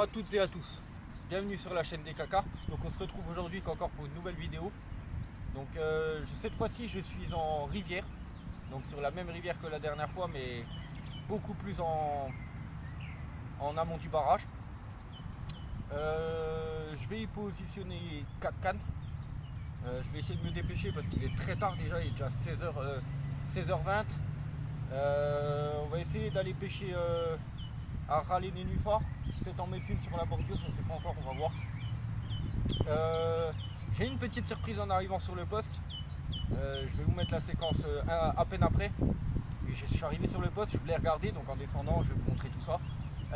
à toutes et à tous, bienvenue sur la chaîne des Cacarpes. Donc on se retrouve aujourd'hui encore pour une nouvelle vidéo. Donc cette fois-ci je suis en rivière, donc sur la même rivière que la dernière fois mais beaucoup plus en amont du barrage. Je vais y positionner 4 cannes. Je vais essayer de me dépêcher parce qu'il est très tard déjà, il est déjà 16h20. On va essayer d'aller pêcher à râler nénuphar, peut-être en mettre une sur la bordure, je ne sais pas encore, on va voir. J'ai une petite surprise en arrivant sur le poste. Je vais vous mettre la séquence à peine après. Je suis arrivé sur le poste, je voulais regarder, donc en descendant je vais vous montrer tout ça.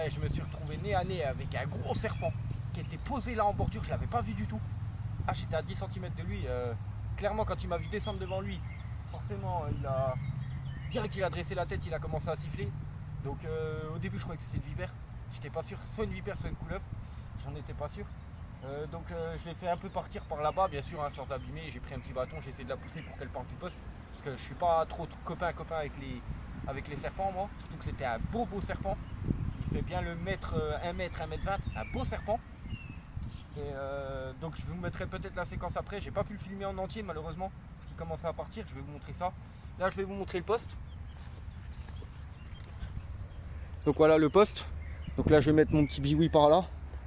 Et je me suis retrouvé nez à nez avec un gros serpent qui était posé là en bordure, je ne l'avais pas vu du tout. Ah, j'étais à 10 cm de lui. Clairement quand il m'a vu descendre devant lui, forcément direct il a dressé la tête, il a commencé à siffler. Donc au début je croyais que c'était une vipère, j'étais pas sûr, soit une vipère soit une couleuvre, j'en étais pas sûr. Donc je l'ai fait un peu partir par là-bas, bien sûr, hein, sans abîmer. J'ai pris un petit bâton, j'ai essayé de la pousser pour qu'elle parte du poste, parce que je suis pas trop copain avec les serpents moi, surtout que c'était un beau serpent. Il fait bien le mètre, 1 mètre, 1 mètre 20, un beau serpent. Et donc je vous mettrai peut-être la séquence après, j'ai pas pu le filmer en entier malheureusement, parce qu'il commençait à partir, je vais vous montrer ça. Là je vais vous montrer le poste. Donc voilà le poste. Donc là je vais mettre mon petit biwi par là,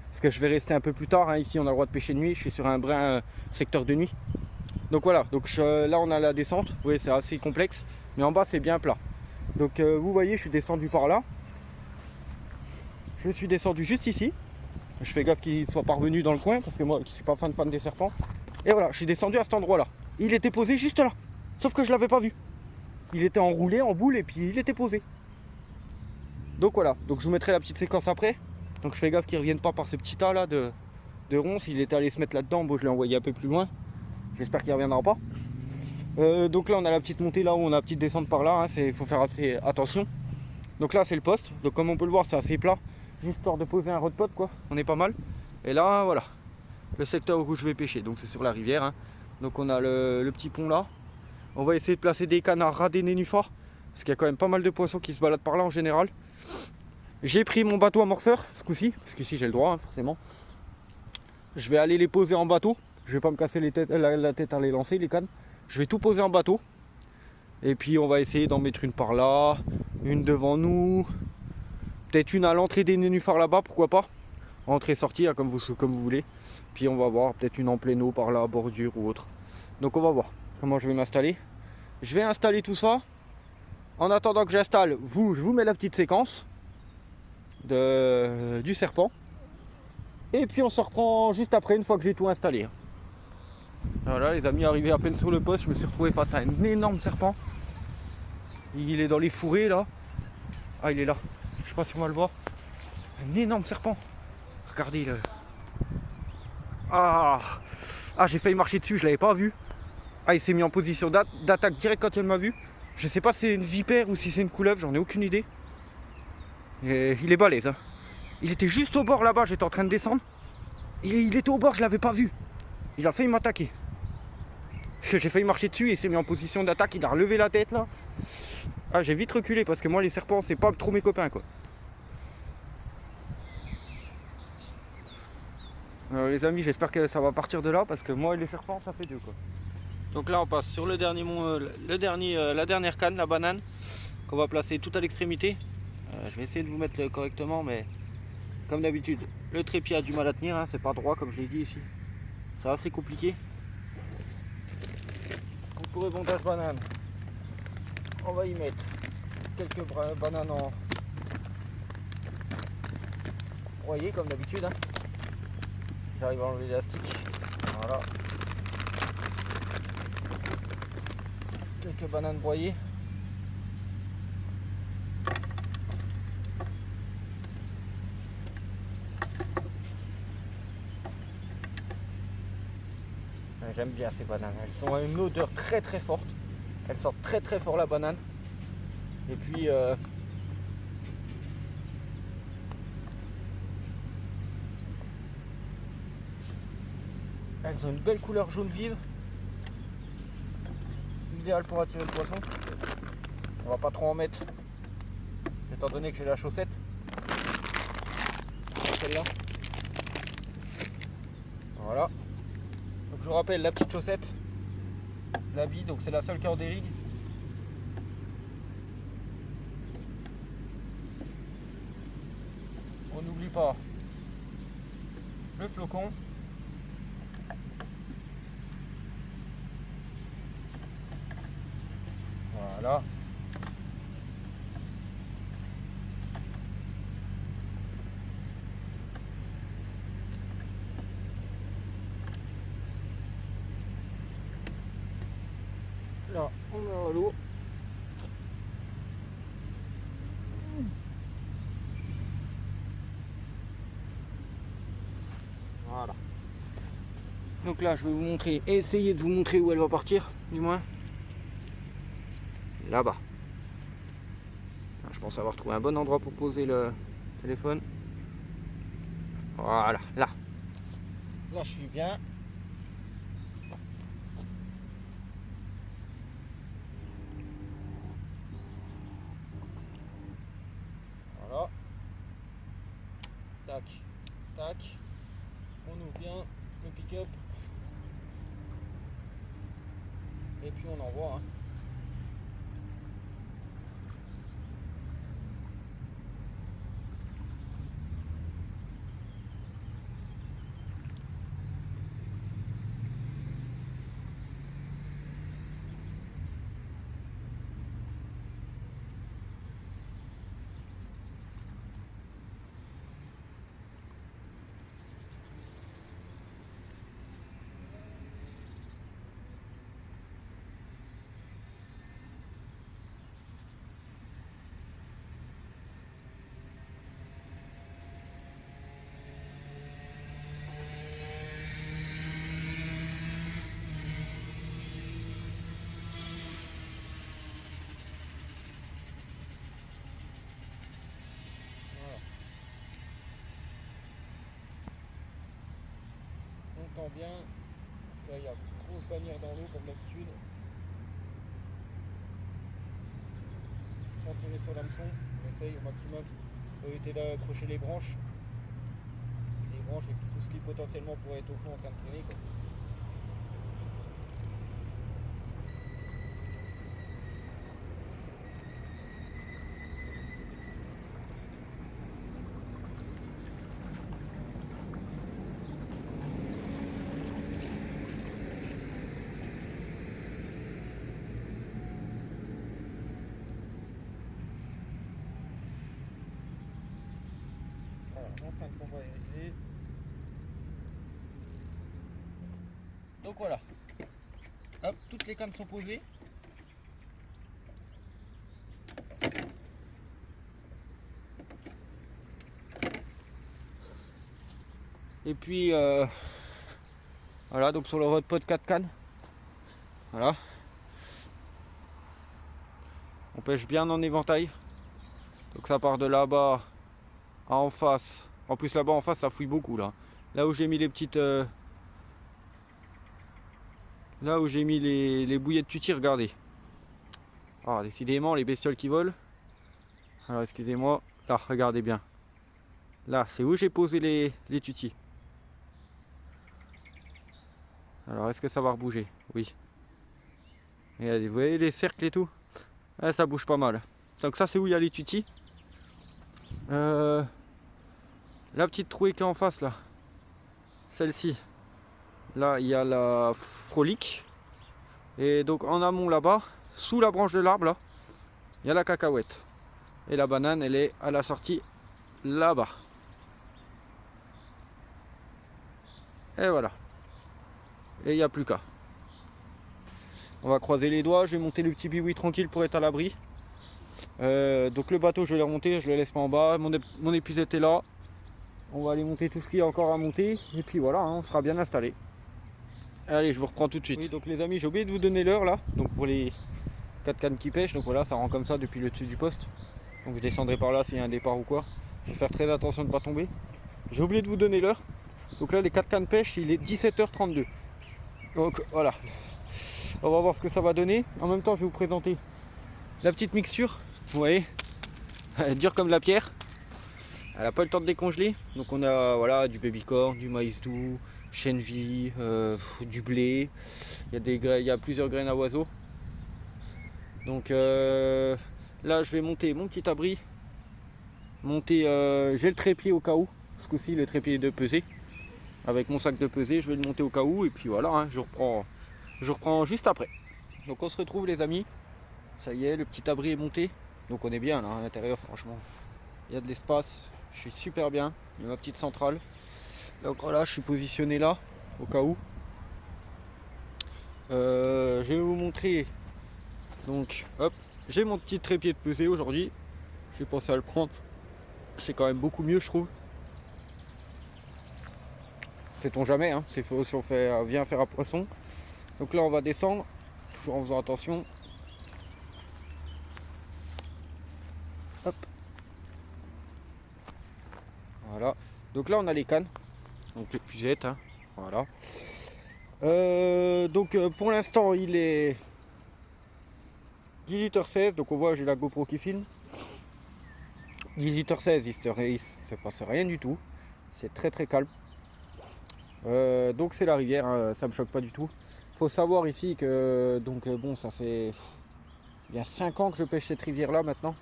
parce que je vais rester un peu plus tard, hein. Ici on a le droit de pêcher de nuit, je suis sur un brin secteur de nuit. Donc voilà, donc là on a la descente, vous voyez c'est assez complexe, mais en bas c'est bien plat. Donc vous voyez je suis descendu par là. Je suis descendu juste ici. Je fais gaffe qu'il ne soit pas revenu dans le coin, parce que moi je suis pas fan des serpents. Et voilà, je suis descendu à cet endroit là. Il était posé juste là, sauf que je l'avais pas vu. Il était enroulé en boule et puis il était posé. Donc voilà, donc je vous mettrai la petite séquence après. Donc je fais gaffe qu'il ne revienne pas par ce petit tas là de ronces. Il était allé se mettre là-dedans, bon je l'ai envoyé un peu plus loin. J'espère qu'il ne reviendra pas. Donc là on a la petite montée là où on a la petite descente par là, hein. Il faut faire assez attention. Donc là c'est le poste, donc comme on peut le voir c'est assez plat. Juste histoire de poser un rod pot quoi, on est pas mal. Et là voilà, le secteur où je vais pêcher, donc c'est sur la rivière, hein. Donc on a le petit pont là. On va essayer de placer des cannes à ras des nénuphars, parce qu'il y a quand même pas mal de poissons qui se baladent par là en général. J'ai pris mon bateau amorceur ce coup-ci, parce qu'ici j'ai le droit, hein, forcément. Je vais aller les poser en bateau. Je vais pas me casser la tête à les lancer les cannes. Je vais tout poser en bateau. Et puis on va essayer d'en mettre une par là, une devant nous, peut-être une à l'entrée des nénuphars là-bas, pourquoi pas. Entrée-sortie, hein, comme vous voulez. Puis on va voir peut-être une en plein eau par là, bordure ou autre. Donc on va voir comment je vais m'installer. Je vais installer tout ça. En attendant que j'installe, je vous mets la petite séquence du serpent. Et puis on se reprend juste après, une fois que j'ai tout installé. Voilà les amis, arrivé à peine sur le poste, je me suis retrouvé face à un énorme serpent. Il est dans les fourrés là. Ah il est là, je sais pas si on va le voir. Un énorme serpent. Regardez le. Ah j'ai failli marcher dessus, je l'avais pas vu. Ah il s'est mis en position d'attaque direct quand il m'a vu. Je sais pas si c'est une vipère ou si c'est une couleuvre, j'en ai aucune idée. Et il est balèze, hein. Il était juste au bord là-bas, j'étais en train de descendre. Il était au bord, je l'avais pas vu. Il a failli m'attaquer. J'ai failli marcher dessus et il s'est mis en position d'attaque, il a relevé la tête là. Ah j'ai vite reculé parce que moi les serpents c'est pas trop mes copains quoi. Les amis j'espère que ça va partir de là parce que moi et les serpents ça fait deux quoi. Donc là on passe sur la dernière canne, la banane, qu'on va placer tout à l'extrémité. Je vais essayer de vous mettre correctement mais comme d'habitude le trépied a du mal à tenir, hein, c'est pas droit comme je l'ai dit ici. C'est assez compliqué. Donc pour le montage banane, on va y mettre quelques bananes en broyées comme d'habitude, hein. J'arrive à enlever l'élastique. Voilà. Quelques bananes broyées. J'aime bien ces bananes, elles ont une odeur très très forte. Elles sortent très très fort la banane. Et puis elles ont une belle couleur jaune vive. Idéal pour attirer le poisson. On va pas trop en mettre, étant donné que j'ai la chaussette. Celle-là. Voilà. Donc je vous rappelle la petite chaussette, la bille, donc c'est la seule cœur des rigs. On n'oublie pas le flocon. Voilà. Là, on met à l'eau. Voilà. Donc là, je vais vous montrer, essayer de vous montrer où elle va partir, du moins. Là-bas. Je pense avoir trouvé un bon endroit pour poser le téléphone. Voilà, là. Là, je suis bien. Voilà. Tac, tac. On ouvre bien le pick-up. Et puis on envoie. Hein. On entend bien. Là, il y a une grosse bannière dans l'eau comme d'habitude. Sans tirer sur l'hameçon, on essaye au maximum d'éviter d'accrocher les branches. Les branches et puis tout ce qui potentiellement pourrait être au fond en train de traîner. Quoi. Enceinte convoyagée. Donc voilà. Hop, toutes les cannes sont posées. Et puis voilà, donc sur le road pod 4 cannes. Voilà. On pêche bien en éventail. Donc ça part de là-bas à en face. En plus là-bas en face ça fouille beaucoup là. Là où j'ai mis les petites là où j'ai mis les bouillets de tutti, regardez. Ah, décidément les bestioles qui volent. Alors excusez-moi. Là, regardez bien. Là, c'est où j'ai posé les tutis. Alors est-ce que ça va rebouger? Oui. Regardez, vous voyez les cercles et tout? Ah, ça bouge pas mal. Donc ça c'est où il y a les tutis. La petite trouée qui est en face là, celle-ci, là il y a la frolique, et donc en amont là-bas, sous la branche de l'arbre là, il y a la cacahuète, et la banane elle est à la sortie là-bas. Et voilà, et il n'y a plus qu'à. On va croiser les doigts, je vais monter le petit biwi tranquille pour être à l'abri. Donc le bateau je vais le remonter, je le laisse pas en bas, mon épuisette est là. On va aller monter tout ce qu'il y a encore à monter. Et puis voilà, hein, on sera bien installé. Allez, je vous reprends tout de suite. Oui, donc les amis, j'ai oublié de vous donner l'heure là. Donc pour les 4 cannes qui pêchent. Donc voilà, ça rend comme ça depuis le dessus du poste. Donc je descendrai par là s'il y a un départ ou quoi. Je vais faire très attention de ne pas tomber. J'ai oublié de vous donner l'heure. Donc là, les 4 cannes pêche, il est 17h32. Donc voilà. On va voir ce que ça va donner. En même temps, je vais vous présenter la petite mixture. Vous voyez, elle est dure comme la pierre. Elle n'a pas le temps de décongeler. Donc on a voilà, du baby corn, du maïs doux, chènevis, du blé. Il y a plusieurs graines à oiseaux. Donc là je vais monter mon petit abri. J'ai le trépied au cas où. Ce coup-ci le trépied de pesée. Avec mon sac de pesée, je vais le monter au cas où. Et puis voilà, hein, je reprends juste après. Donc on se retrouve les amis. Ça y est, le petit abri est monté. Donc on est bien là à l'intérieur, franchement. Il y a de l'espace, je suis super bien. Il y a ma petite centrale. Donc voilà, je suis positionné là, au cas où. Je vais vous montrer. Donc hop, j'ai mon petit trépied de pesée aujourd'hui. J'ai pensé à le prendre. C'est quand même beaucoup mieux, je trouve. Sait-on jamais, hein. C'est faux si on vient faire à poisson. Donc là on va descendre, toujours en faisant attention. Hop. Voilà. Donc là on a les cannes. Donc les pucettes, hein. Voilà. Donc pour l'instant il est 18h16. Donc on voit j'ai la GoPro qui filme. 18h16, il se passe rien du tout. C'est très très calme. Donc c'est la rivière, hein, ça me choque pas du tout. Faut savoir ici que donc bon ça fait bien 5 ans que je pêche cette rivière là maintenant.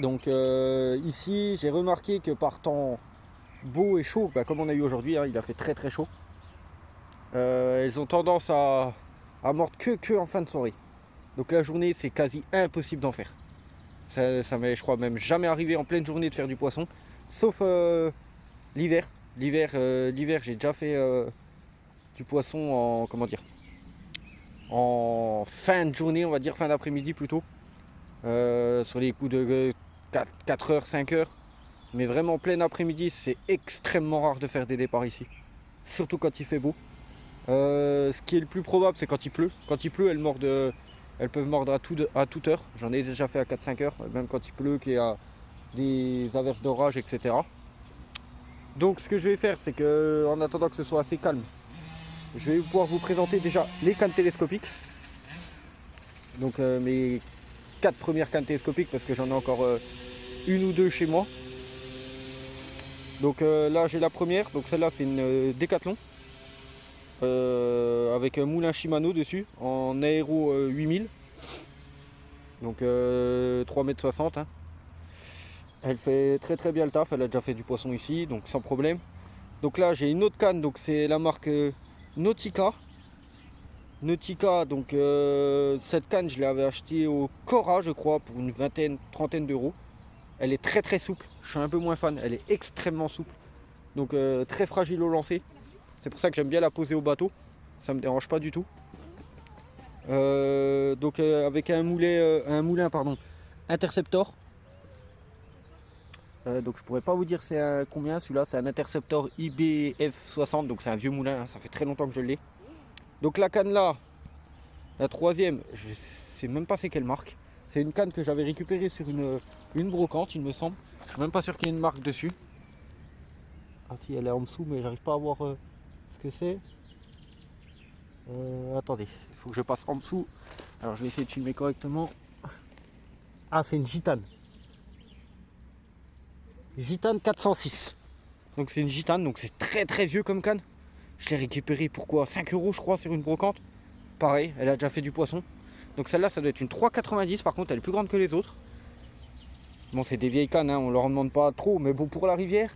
Donc ici j'ai remarqué que par temps beau et chaud, bah, comme on a eu aujourd'hui, hein, il a fait très très chaud. Ils ont tendance à mordre que en fin de soirée. Donc la journée c'est quasi impossible d'en faire. Ça m'est je crois même jamais arrivé en pleine journée de faire du poisson. Sauf l'hiver. L'hiver j'ai déjà fait du poisson en comment dire en fin de journée, on va dire fin d'après-midi plutôt. Sur les coups de 4h, 5h. Mais vraiment plein après-midi, c'est extrêmement rare de faire des départs ici. Surtout quand il fait beau. Ce qui est le plus probable, c'est quand il pleut. Quand il pleut, elles peuvent mordre à toute heure. J'en ai déjà fait à 4-5 heures, même quand il pleut, qu'il y a des averses d'orage, etc. Donc ce que je vais faire, c'est que en attendant que ce soit assez calme, je vais pouvoir vous présenter déjà les cannes télescopiques. Donc mes 4 premières cannes télescopiques, parce que j'en ai encore une ou deux chez moi. Donc là j'ai la première, donc celle-là c'est une Décathlon. Avec un moulin Shimano dessus en aéro 8000, donc 3,60 m, hein. Elle fait très très bien le taf, elle a déjà fait du poisson ici donc sans problème. Donc là j'ai une autre canne, donc c'est la marque Nautica. Donc cette canne je l'avais achetée au Cora je crois pour une trentaine d'euros. Elle est très très souple, je suis un peu moins fan, elle est extrêmement souple, donc très fragile au lancer. C'est pour ça que j'aime bien la poser au bateau, ça me dérange pas du tout. Donc avec un moulin Interceptor. Donc je pourrais pas vous dire c'est combien celui-là, c'est un Interceptor IBF60, donc c'est un vieux moulin, hein, ça fait très longtemps que je l'ai. Donc la canne là, la troisième, je sais même pas c'est quelle marque. C'est une canne que j'avais récupérée sur une brocante il me semble. Je suis même pas sûr qu'il y ait une marque dessus. Ah si, elle est en dessous mais j'arrive pas à voir ce que c'est. Attendez, il faut que je passe en dessous. Alors je vais essayer de filmer correctement. Ah, c'est une Gitane. Gitane 406. Donc c'est une Gitane, donc c'est très très vieux comme canne. Je l'ai récupérée pour quoi, 5 euros je crois sur une brocante. Pareil, elle a déjà fait du poisson. Donc celle-là ça doit être une 3,90, par contre elle est plus grande que les autres. Bon c'est des vieilles cannes, hein, on leur en demande pas trop, mais bon pour la rivière,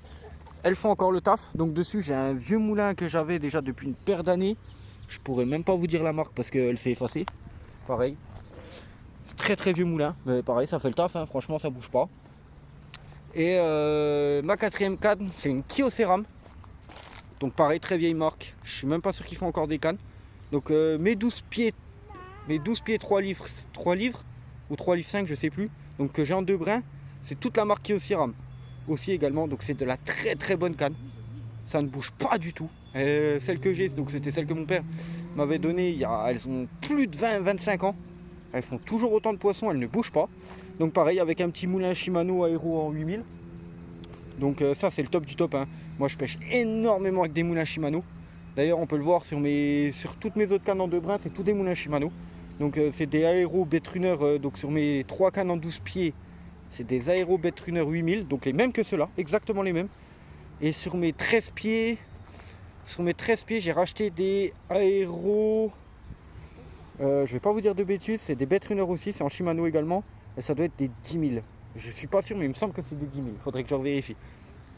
elles font encore le taf. Donc dessus j'ai un vieux moulin que j'avais déjà depuis une paire d'années. Je pourrais même pas vous dire la marque parce qu'elle s'est effacée. Pareil. C'est très très vieux moulin. Mais pareil, ça fait le taf, hein. Franchement ça bouge pas. Et ma quatrième canne, c'est une Kyocéram. Donc pareil, très vieille marque. Je suis même pas sûr qu'ils font encore des cannes. Donc mes 12 pieds 3 livres ou 3 livres 5, je sais plus. Donc que j'ai en deux brins, c'est toute la marque Kyocéram. Aussi également, donc c'est de la très très bonne canne. Ça ne bouge pas du tout. Celle que j'ai, donc c'était celle que mon père m'avait donnée, elles ont plus de 20-25 ans. Elles font toujours autant de poissons, elles ne bougent pas. Donc pareil, avec un petit moulin Shimano aéro en 8000. Donc ça c'est le top du top, hein. Moi je pêche énormément avec des moulins Shimano. D'ailleurs on peut le voir sur toutes mes autres cannes en deux brins, c'est tous des moulins Shimano. Donc c'est des aéro Betrunner, donc sur mes 3 cannes en 12 pieds, c'est des aéro Betrunner 8000, donc les mêmes que ceux-là, exactement les mêmes. Et sur mes 13 pieds, j'ai racheté des Aero. Je vais pas vous dire de bêtises, c'est des Betrunner aussi, c'est en Shimano également. Et ça doit être des 10 000. Je suis pas sûr, mais il me semble que c'est des 10 000. Faudrait que je vérifie.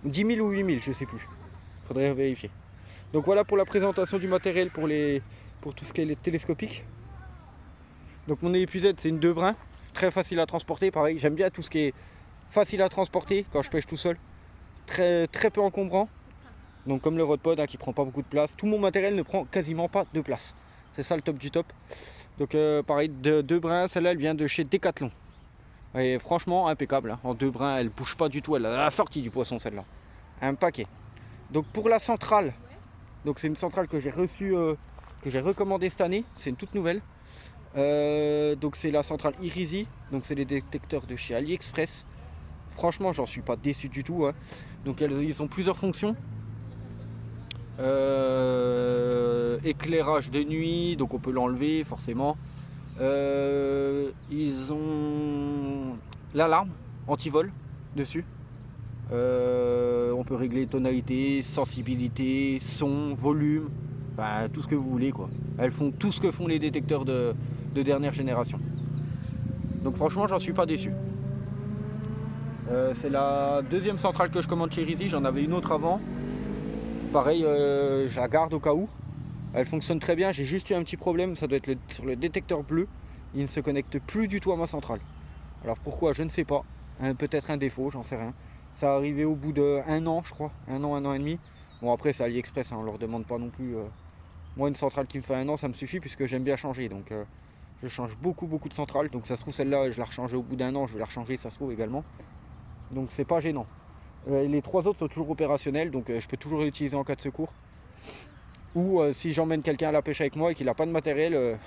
10 000 ou 8 000, je sais plus. Faudrait vérifier. Donc voilà pour la présentation du matériel pour tout ce qui est télescopique. Donc mon épuisette, c'est une 2 brins, très facile à transporter. Pareil, j'aime bien tout ce qui est facile à transporter quand je pêche tout seul. Très peu encombrant. Donc comme le Rodpod qui prend pas beaucoup de place. Tout mon matériel ne prend quasiment pas de place. C'est ça le top du top. Donc pareil, 2 brins, celle-là elle vient de chez Decathlon. Et franchement impeccable, hein. En 2 brins, elle bouge pas du tout, elle a la sortie du poisson celle-là. Un paquet. Donc pour la centrale, donc c'est une centrale que j'ai reçue, que j'ai recommandée cette année, c'est une toute nouvelle. Donc c'est la centrale Irizy, donc c'est les détecteurs de chez AliExpress. Franchement j'en suis pas déçu du tout, hein. Donc ils ont plusieurs fonctions. Éclairage de nuit, donc on peut l'enlever forcément. Ils ont l'alarme anti-vol dessus. On peut régler tonalité, sensibilité, son, volume, enfin, tout ce que vous voulez quoi. Elles font tout ce que font les détecteurs de dernière génération. Donc franchement j'en suis pas déçu. C'est la deuxième centrale que je commande chez Irizy, j'en avais une autre avant. Pareil, je la garde au cas où. Elle fonctionne très bien, j'ai juste eu un petit problème, ça doit être sur le détecteur bleu. Il ne se connecte plus du tout à ma centrale. Alors pourquoi, je ne sais pas. Peut-être un défaut, j'en sais rien. Ça arrivé au bout d'1 an, je crois. 1 an et demi. Bon après c'est AliExpress, hein, on leur demande pas non plus. Moi une centrale qui me fait 1 an, ça me suffit puisque j'aime bien changer. Donc je change beaucoup de centrales. Donc ça se trouve celle-là, je la rechangeais au bout d'1 an, je vais la rechanger, ça se trouve également. Donc c'est pas gênant. Les 3 autres sont toujours opérationnels, donc je peux toujours les utiliser en cas de secours. Ou si j'emmène quelqu'un à la pêche avec moi et qu'il n'a pas de matériel,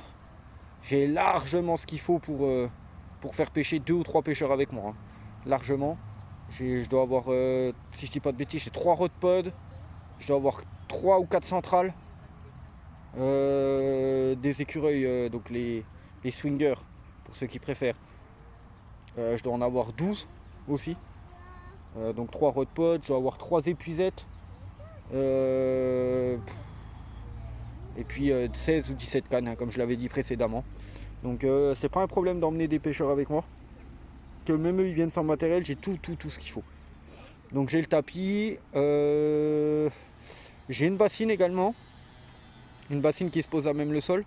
j'ai largement ce qu'il faut pour faire pêcher 2 ou 3 pêcheurs avec moi, hein. Largement. Je dois avoir, si je dis pas de bêtises, j'ai 3 Rodpod, je dois avoir 3 ou 4 centrales, des écureuils, donc les swingers, pour ceux qui préfèrent. Je dois en avoir 12 aussi. Donc 3 Rodpod, je dois avoir 3 épuisettes. Et puis 16 ou 17 cannes, hein, comme je l'avais dit précédemment. Donc c'est pas un problème d'emmener des pêcheurs avec moi. Que même eux ils viennent sans matériel, j'ai tout ce qu'il faut. Donc j'ai le tapis, j'ai une bassine également. Une bassine qui se pose à même le sol.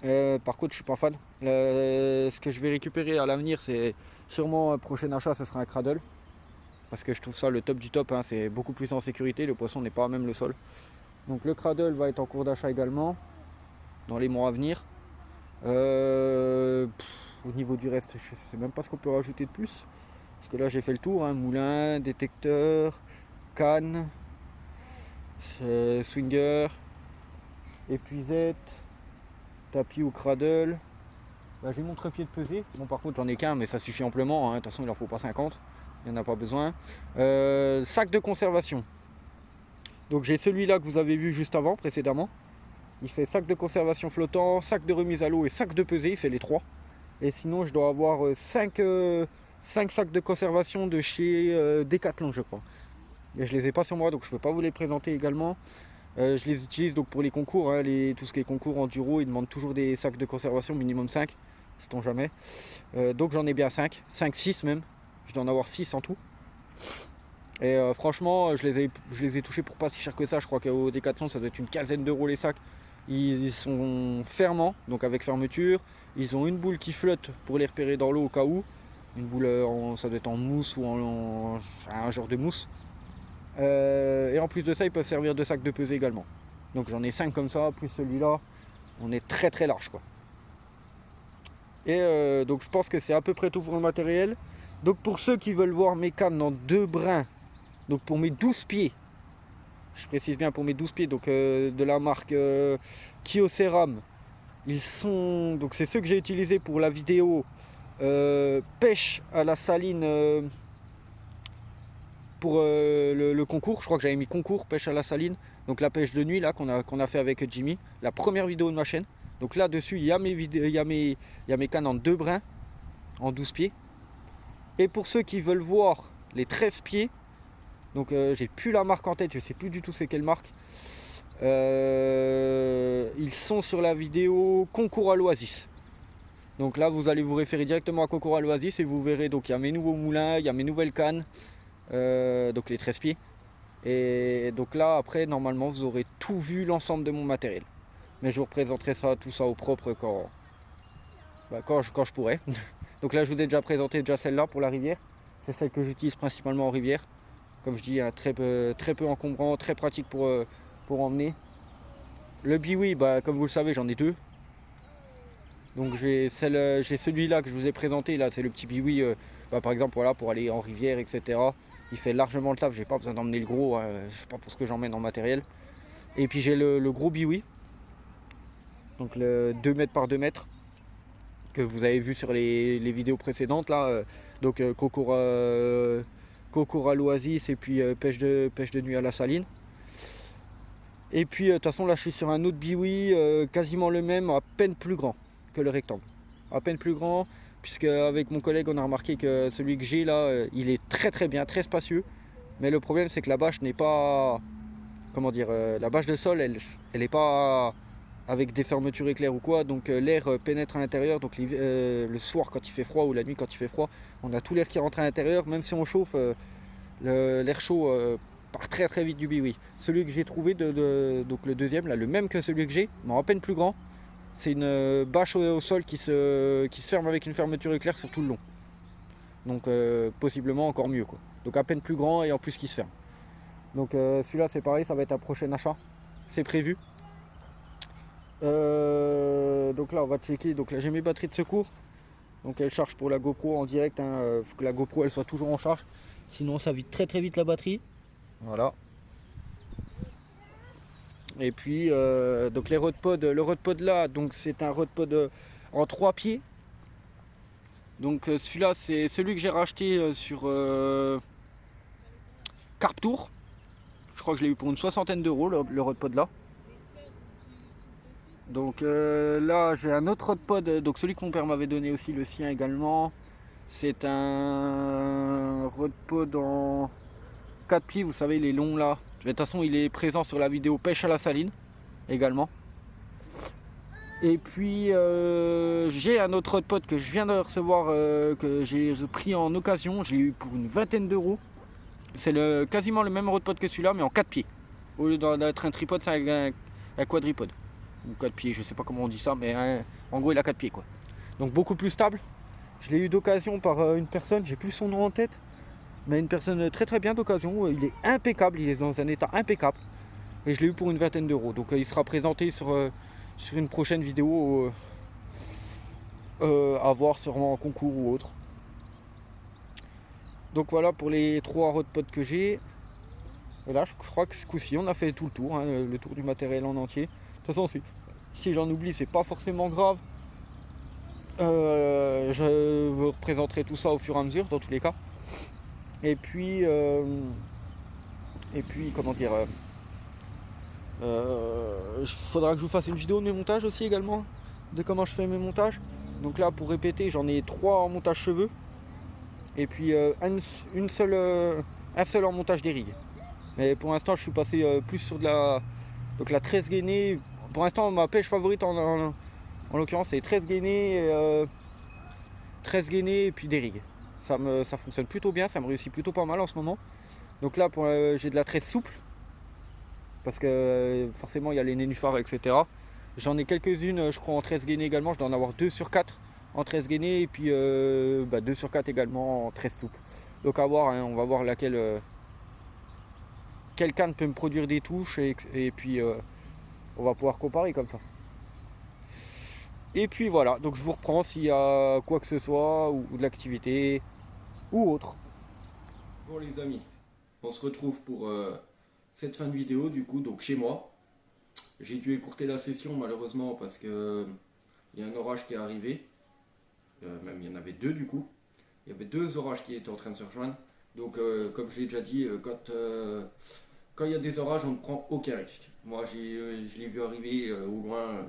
Par contre je suis pas fan. Ce que je vais récupérer à l'avenir, c'est sûrement un prochain achat, ce sera un cradle. Parce que je trouve ça le top du top, hein, c'est beaucoup plus en sécurité, le poisson n'est pas à même le sol. Donc le cradle va être en cours d'achat également, dans les mois à venir. Au niveau du reste, je ne sais même pas ce qu'on peut rajouter de plus. Parce que là j'ai fait le tour, hein, moulin, détecteur, canne, swinger, épuisette, tapis ou cradle. Là, j'ai mon trépied de pesée. Bon par contre j'en ai qu'un mais ça suffit amplement, hein. De toute façon il en faut pas 50. Il n'y en a pas besoin. Sac de conservation. Donc j'ai celui-là que vous avez vu juste avant, précédemment. Il fait sac de conservation flottant, sac de remise à l'eau et sac de pesée. Il fait les 3. Et sinon je dois avoir 5 sacs de conservation de chez Decathlon, je crois. Et je les ai pas sur moi, donc je peux pas vous les présenter également. Je les utilise donc pour les concours, hein, tout ce qui est concours enduro, ils demandent toujours des sacs de conservation, minimum 5, sait-on jamais. Donc j'en ai bien 5, 6 même. Je dois en avoir 6 en tout. Et franchement, je les ai touchés pour pas si cher que ça. Je crois qu'au Decathlon, ça doit être une quinzaine d'euros les sacs. Ils sont fermants, donc avec fermeture. Ils ont une boule qui flotte pour les repérer dans l'eau au cas où. Une boule, ça doit être en mousse ou un genre de mousse. Et en plus de ça, ils peuvent servir de sac de pesée également. Donc j'en ai 5 comme ça, plus celui-là. On est très large quoi. Et donc je pense que c'est à peu près tout pour le matériel. Donc pour ceux qui veulent voir mes cannes en 2 brins, donc pour mes 12 pieds, je précise bien pour mes 12 pieds, donc de la marque Kyocéram, ils sont, donc c'est ceux que j'ai utilisés pour la vidéo pêche à la saline pour le concours. Je crois que j'avais mis concours pêche à la saline, donc la pêche de nuit là qu'on a fait avec Jimmy, la première vidéo de ma chaîne. Donc là dessus il y a mes cannes en 2 brins, en 12 pieds. Et pour ceux qui veulent voir les 13 pieds, Donc j'ai plus la marque en tête, je sais plus du tout c'est quelle marque. Ils sont sur la vidéo Concours à l'Oasis. Donc là vous allez vous référer directement à Concours à l'Oasis et vous verrez, donc il y a mes nouveaux moulins, il y a mes nouvelles cannes, donc les 13 pieds. Et donc là après normalement vous aurez tout vu, l'ensemble de mon matériel. Mais je vous représenterai ça, tout ça au propre quand je pourrai. Donc là je vous ai déjà présenté celle-là pour la rivière. C'est celle que j'utilise principalement en rivière. Comme je dis, hein, très peu encombrant, très pratique pour emmener. Le biwi, bah, comme vous le savez, j'en ai deux. Donc j'ai celui-là que je vous ai présenté, là c'est le petit biwi, bah, par exemple voilà, pour aller en rivière, etc. Il fait largement le taf, j'ai pas besoin d'emmener le gros, hein, je sais pas pour ce que j'emmène en matériel. Et puis j'ai le gros biwi, donc le 2 mètres par 2 mètres, que vous avez vu sur les vidéos précédentes là. Donc concours à l'Oasis et puis pêche de nuit à la saline. Et puis de toute façon là je suis sur un autre biwi, quasiment le même, à peine plus grand que le rectangle. À peine plus grand, puisque avec mon collègue on a remarqué que celui que j'ai là, il est très bien, très spacieux. Mais le problème c'est que la bâche n'est pas, comment dire, la bâche de sol elle n'est pas avec des fermetures éclair ou quoi, donc l'air pénètre à l'intérieur. Donc le soir quand il fait froid ou la nuit quand il fait froid, on a tout l'air qui rentre à l'intérieur, même si on chauffe, l'air chaud part très vite du biwi. Celui que j'ai trouvé, donc le deuxième, là, le même que celui que j'ai, mais à peine plus grand, c'est une bâche au sol qui se ferme avec une fermeture éclair sur tout le long. Donc possiblement encore mieux, quoi. Donc à peine plus grand et en plus qui se ferme. Donc celui-là c'est pareil, ça va être un prochain achat, c'est prévu. Donc là on va checker, donc là j'ai mes batteries de secours. Donc elle charge pour la GoPro en direct, hein. Faut que la GoPro elle soit toujours en charge, sinon ça vide très vite la batterie. Voilà. Et puis donc les rodpods, le rodpod là, donc c'est un rodpod en 3 pieds. Donc celui-là c'est celui que j'ai racheté sur Carptour. Je crois que je l'ai eu pour une 60aine d'euros le rodpod là. Donc là j'ai un autre rodpod, donc celui que mon père m'avait donné aussi, le sien également. C'est un rodpod en 4 pieds, vous savez les longs là. De toute façon il est présent sur la vidéo pêche à la saline également. Et puis j'ai un autre rodpod que je viens de recevoir, que j'ai pris en occasion, j'ai eu pour une 20aine d'euros. C'est quasiment le même rodpod que celui-là mais en 4 pieds. Au lieu d'être un tripode, c'est un quadripode. Ou 4 pieds, je sais pas comment on dit ça, mais en gros il a 4 pieds quoi. Donc beaucoup plus stable. Je l'ai eu d'occasion par une personne, j'ai plus son nom en tête, mais une personne très bien d'occasion. Il est impeccable, il est dans un état impeccable. Et je l'ai eu pour une 20aine d'euros. Donc il sera présenté sur une prochaine vidéo à voir sûrement en concours ou autre. Donc voilà pour les 3 rodpods que j'ai. Et là je crois que ce coup-ci on a fait tout le tour, hein, le tour du matériel en entier. De toute façon si j'en oublie c'est pas forcément grave. Je vous représenterai tout ça au fur et à mesure dans tous les cas. Et puis comment dire, faudra que je vous fasse une vidéo de mes montages aussi également, de comment je fais mes montages. Donc là pour répéter j'en ai 3 en montage cheveux. Et puis un seul en montage des rigues. Mais pour l'instant je suis passé plus sur donc la 13 gainée. Pour l'instant ma pêche favorite en l'occurrence c'est 13 gainée, 13 gainée et puis des rigues. Ça fonctionne plutôt bien, ça me réussit plutôt pas mal en ce moment. Donc là j'ai de la 13 souple. Parce que forcément il y a les nénuphars etc. J'en ai quelques-unes je crois en 13 gainée également, je dois en avoir 2 sur 4 en 13 gainée et puis 2 sur 4 également en 13 souple. Donc à voir, hein, on va voir laquelle quelle canne peut me produire des touches et puis on va pouvoir comparer comme ça. Et puis voilà, donc je vous reprends s'il y a quoi que ce soit ou de l'activité ou autre. Bon les amis, on se retrouve pour cette fin de vidéo du coup, donc chez moi. J'ai dû écourter la session malheureusement parce que il y a un orage qui est arrivé. Même il y en avait 2 du coup. Il y avait 2 orages qui étaient en train de se rejoindre. Donc comme je l'ai déjà dit, quand il y a des orages on ne prend aucun risque. Moi je l'ai vu arriver au loin.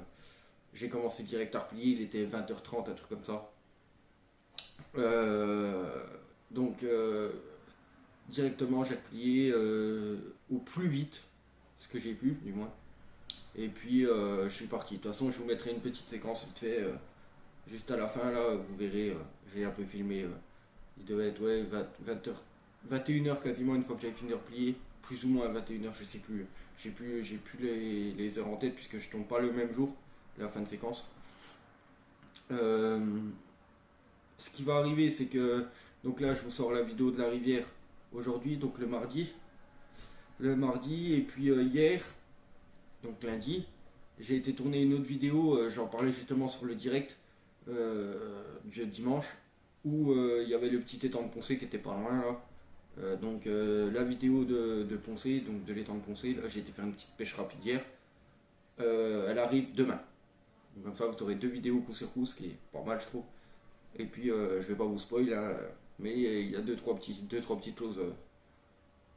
J'ai commencé direct à replier, il était 20h30, un truc comme ça. Donc directement j'ai replié au plus vite, ce que j'ai pu du moins. Et puis je suis parti. De toute façon je vous mettrai une petite séquence vite fait, juste à la fin là, vous verrez, j'ai un peu filmé, il devait être ouais, 21h quasiment une fois que j'avais fini de replier, plus ou moins à 21h, je sais plus. J'ai plus les heures en tête puisque je tombe pas le même jour, la fin de séquence. Euh, Ce qui va arriver, c'est que donc là, je vous sors la vidéo de la rivière aujourd'hui, donc le mardi. Le mardi, et puis hier, donc lundi, j'ai été tourner une autre vidéo, j'en parlais justement sur le direct du dimanche, où il y avait le petit étang de Poncé qui était pas loin là. La vidéo de Poncé, donc de l'étang de Poncé, là j'ai été faire une petite pêche rapide hier. Elle arrive demain. Donc, comme ça vous aurez deux vidéos coup sur coup, ce qui est pas mal je trouve. Et puis je vais pas vous spoil, hein, mais il y a deux trois petites choses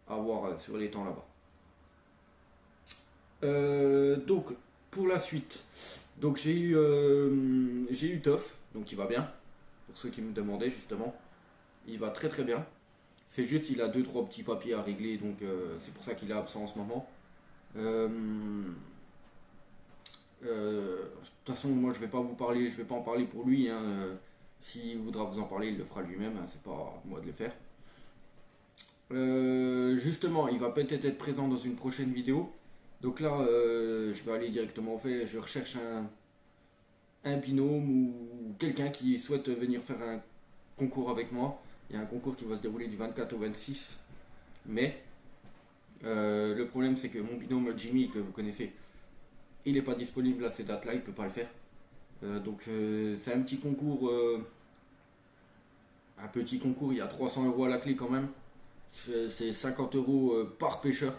à voir sur l'étang là-bas. Donc pour la suite, donc j'ai eu Toff, donc il va bien. Pour ceux qui me demandaient justement, il va très très bien. C'est juste il a deux trois petits papiers à régler, donc c'est pour ça qu'il est absent en ce moment. De toute façon, moi je vais pas vous parler, je vais pas en parler pour lui. Hein, s'il voudra vous en parler, il le fera lui-même. Hein, c'est pas à moi de le faire. Justement, il va peut-être être présent dans une prochaine vidéo. Donc là, je vais aller directement au fait. Je recherche un binôme ou quelqu'un qui souhaite venir faire un concours avec moi. Il y a un concours qui va se dérouler du 24 au 26 mai. Le problème, c'est que mon binôme Jimmy, que vous connaissez, il n'est pas disponible à ces dates-là, il ne peut pas le faire. C'est un petit concours. Un petit concours, il y a 300 € à la clé quand même. C'est 50 € par pêcheur.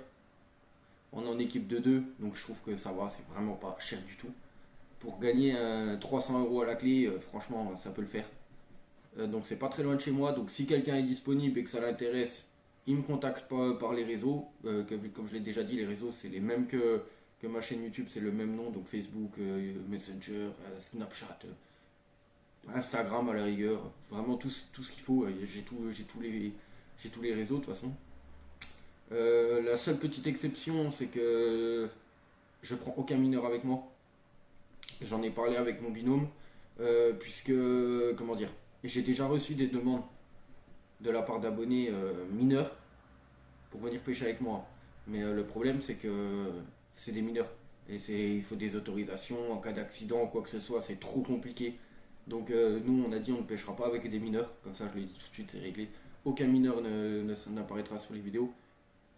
On est en équipe de deux, donc je trouve que ça va, c'est vraiment pas cher du tout. Pour gagner 300 € à la clé, franchement, ça peut le faire. Donc c'est pas très loin de chez moi, donc si quelqu'un est disponible et que ça l'intéresse, il me contacte par les réseaux. Comme je l'ai déjà dit, les réseaux c'est les mêmes que ma chaîne YouTube, c'est le même nom, donc Facebook, Messenger, Snapchat, Instagram à la rigueur, vraiment tout ce qu'il faut. J'ai tous les réseaux de toute façon. La seule petite exception, c'est que je prends aucun mineur avec moi. J'en ai parlé avec mon binôme, puisque, comment dire, j'ai déjà reçu des demandes de la part d'abonnés mineurs pour venir pêcher avec moi. Mais le problème, c'est que c'est des mineurs. Et il faut des autorisations en cas d'accident ou quoi que ce soit, c'est trop compliqué. Donc nous, on a dit on ne pêchera pas avec des mineurs. Comme ça, je l'ai dit tout de suite, c'est réglé. Aucun mineur n'apparaîtra sur les vidéos.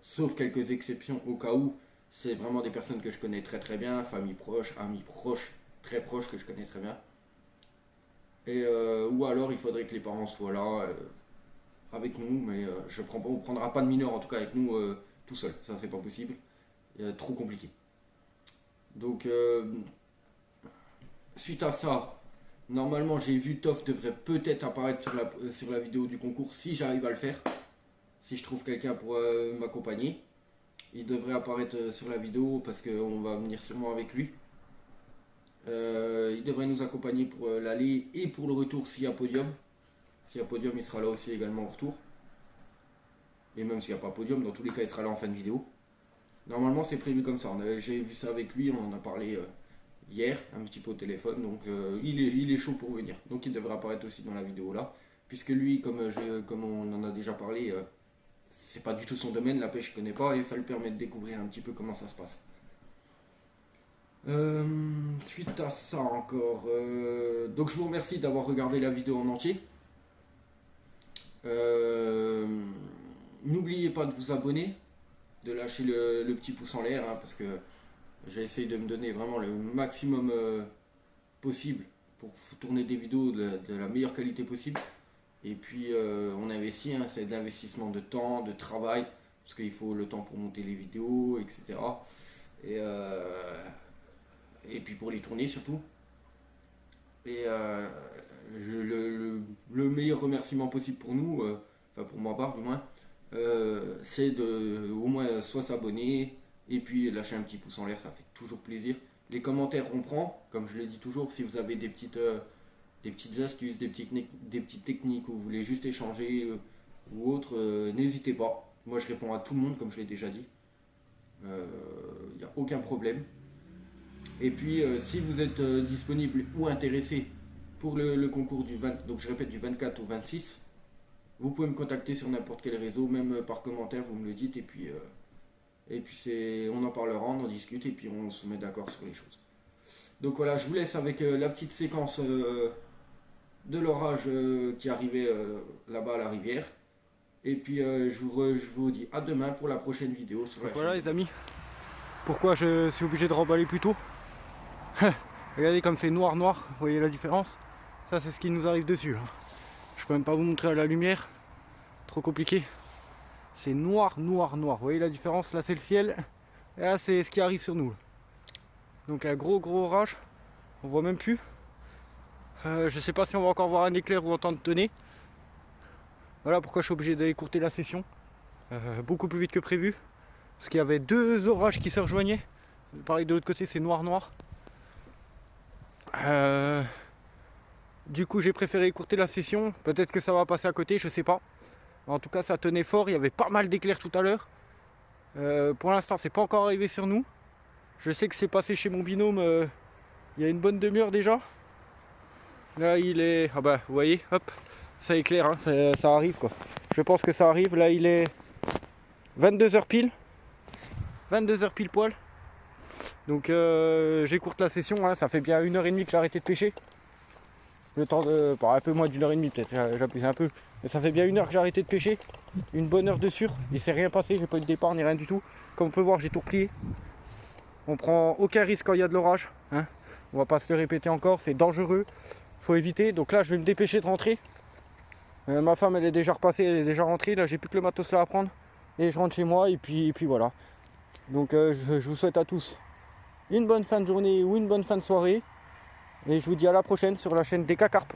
Sauf quelques exceptions au cas où c'est vraiment des personnes que je connais très très bien, famille proche, amis proches, très proches que je connais très bien. Ou alors il faudrait que les parents soient là avec nous, mais on ne prendra pas de mineur en tout cas avec nous tout seul. Ça c'est pas possible, trop compliqué. Donc suite à ça, normalement j'ai vu Toff devrait peut-être apparaître sur la vidéo du concours si j'arrive à le faire. Si je trouve quelqu'un pour m'accompagner, il devrait apparaître sur la vidéo parce qu'on va venir sûrement avec lui. Il devrait nous accompagner pour l'aller et pour le retour s'il y a podium. S'il y a podium, il sera là aussi également au retour. Et même s'il n'y a pas podium, dans tous les cas, il sera là en fin de vidéo. Normalement, c'est prévu comme ça. J'ai vu ça avec lui, on en a parlé hier, un petit peu au téléphone. Donc, il est chaud pour venir. Donc, il devrait apparaître aussi dans la vidéo là. Puisque lui, comme on en a déjà parlé, c'est pas du tout son domaine, la pêche, je connais pas, et ça lui permet de découvrir un petit peu comment ça se passe. Suite à ça encore, donc je vous remercie d'avoir regardé la vidéo en entier. N'oubliez pas de vous abonner, de lâcher le petit pouce en l'air, hein, parce que j'ai essayé de me donner vraiment le maximum possible pour tourner des vidéos de la meilleure qualité possible. Et puis on investit, hein, c'est de l'investissement de temps, de travail, parce qu'il faut le temps pour monter les vidéos, etc. Et puis pour les tourner surtout. Et le meilleur remerciement possible pour nous, enfin pour ma part du moins, c'est de au moins soit s'abonner et puis lâcher un petit pouce en l'air, ça fait toujours plaisir. Les commentaires on prend, comme je le dis toujours, si vous avez des petites astuces, des petites techniques où vous voulez juste échanger, ou autre, n'hésitez pas. Moi je réponds à tout le monde comme je l'ai déjà dit. Il n'y a aucun problème. Et puis si vous êtes disponible ou intéressé pour le concours du 20, donc je répète du 24 au 26, vous pouvez me contacter sur n'importe quel réseau, même par commentaire, vous me le dites, et puis on en parlera, on en discute, et puis on se met d'accord sur les choses. Donc voilà, je vous laisse avec la petite séquence de l'orage qui arrivait là-bas à la rivière. Et puis je vous dis à demain pour la prochaine vidéo sur la chaîne. Voilà les amis, pourquoi je suis obligé de remballer plus tôt. Regardez comme c'est noir noir, vous voyez la différence. Ça c'est ce qui nous arrive dessus. Je peux même pas vous montrer à la lumière, trop compliqué. C'est noir noir noir, vous voyez la différence. Là c'est le ciel, et là c'est ce qui arrive sur nous. Donc un gros orage, on voit même plus. Je sais pas si on va encore voir un éclair ou entendre tonner. Voilà pourquoi je suis obligé d'écourter la session beaucoup plus vite que prévu, parce qu'il y avait 2 orages qui se rejoignaient. Pareil de l'autre côté c'est noir noir. Du coup j'ai préféré écourter la session. Peut-être que ça va passer à côté, je sais pas. En tout cas ça tenait fort, il y avait pas mal d'éclairs tout à l'heure. Pour l'instant c'est pas encore arrivé sur nous. Je sais que c'est passé chez mon binôme il y a une bonne demi-heure déjà. Là il est... Ah bah vous voyez, hop, ça éclaire, hein, ça arrive quoi. Je pense que ça arrive, là il est 22h pile. 22h pile poil. Donc j'écourte la session, hein, ça fait bien 1h30 que j'ai arrêté de pêcher. Le temps de... Bon, un peu moins d'1h30 peut-être, j'abuse un peu. Mais ça fait bien 1 heure que j'ai arrêté de pêcher. Une bonne heure de sûr. Il s'est rien passé, j'ai pas eu de départ ni rien du tout. Comme on peut voir, j'ai tout replié. On prend aucun risque quand il y a de l'orage. Hein. On va pas se le répéter encore, c'est dangereux. Faut éviter. Donc là je vais me dépêcher de rentrer. Ma femme elle est déjà repassée, elle est déjà rentrée. Là j'ai plus que le matos là à prendre. Et je rentre chez moi et puis voilà. Donc je vous souhaite à tous une bonne fin de journée ou une bonne fin de soirée. Et je vous dis à la prochaine sur la chaîne DK Carp.